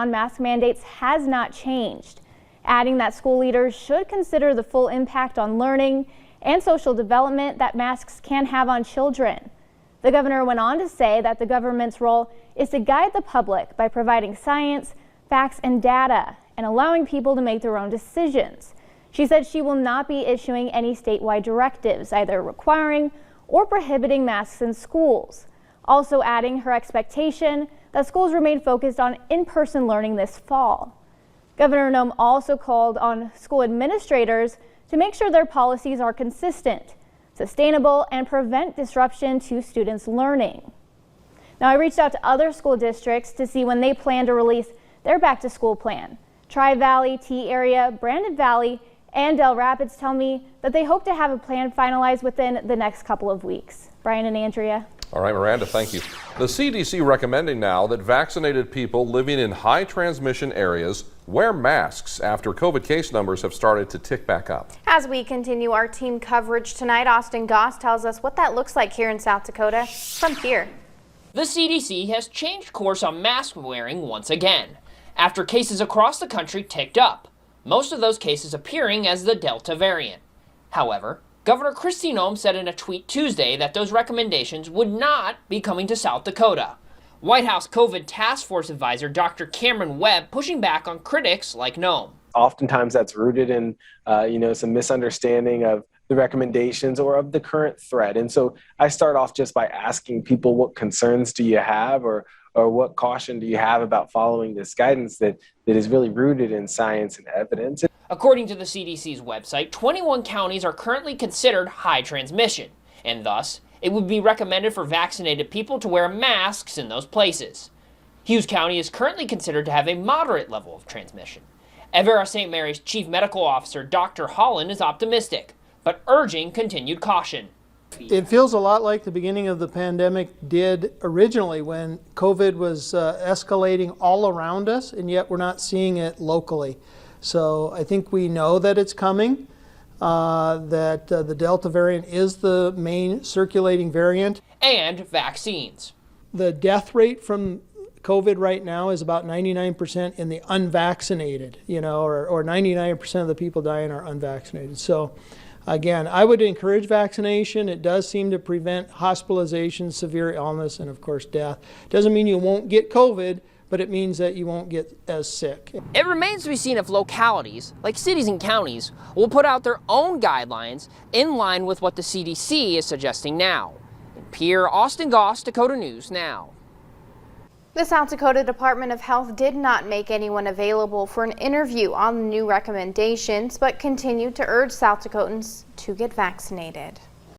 Mask mandates has not changed, adding that school leaders should consider the full impact on learning and social development that masks can have on children. The governor went on to say that the government's role is to guide the public by providing science, facts, and data, and allowing people to make their own decisions. She said she will not be issuing any statewide directives, either requiring or prohibiting masks in schools. Also adding her expectation that schools remain focused on in-person learning this fall. Governor Noem also called on school administrators to make sure their policies are consistent, sustainable, and prevent disruption to students' learning. Now, I reached out to other school districts to see when they plan to release their back-to-school plan. Tri-Valley, T-Area, Brandon Valley, and Del Rapids tell me that they hope to have a plan finalized within the next couple of weeks. Brian and Andrea. All right, Miranda, thank you. The CDC recommending now that vaccinated people living in high transmission areas wear masks after COVID case numbers have started to tick back up. As we continue our team coverage tonight, Austin Goss tells us what that looks like here in South Dakota from here. The CDC has changed course on mask wearing once again, after cases across the country ticked up, most of those cases appearing as the Delta variant. However, Governor Kristi Noem said in a tweet Tuesday that those recommendations would not be coming to South Dakota. White House COVID Task Force Advisor Dr. Cameron Webb pushing back on critics like Noem. Oftentimes that's rooted in some misunderstanding of the recommendations or of the current threat. And so I start off just by asking people, what concerns do you have, or what caution do you have about following this guidance that is really rooted in science and evidence? According to the CDC's website, 21 counties are currently considered high transmission, and thus it would be recommended for vaccinated people to wear masks in those places. Hughes County is currently considered to have a moderate level of transmission. Evera St. Mary's Chief Medical Officer Dr. Holland is optimistic, but urging continued caution. It feels a lot like the beginning of the pandemic did originally, when COVID was escalating all around us, and yet we're not seeing it locally. So I think we know that it's coming, that the Delta variant is the main circulating variant. And vaccines. The death rate from COVID right now is about 99% in the unvaccinated, or 99% of the people dying are unvaccinated. So again, I would encourage vaccination. It does seem to prevent hospitalization, severe illness, and of course death. Doesn't mean you won't get COVID, but it means that you won't get as sick. It remains to be seen if localities, like cities and counties, will put out their own guidelines in line with what the CDC is suggesting now. In Pierre, Austin Goss, Dakota News Now. The South Dakota Department of Health did not make anyone available for an interview on the new recommendations, but continued to urge South Dakotans to get vaccinated.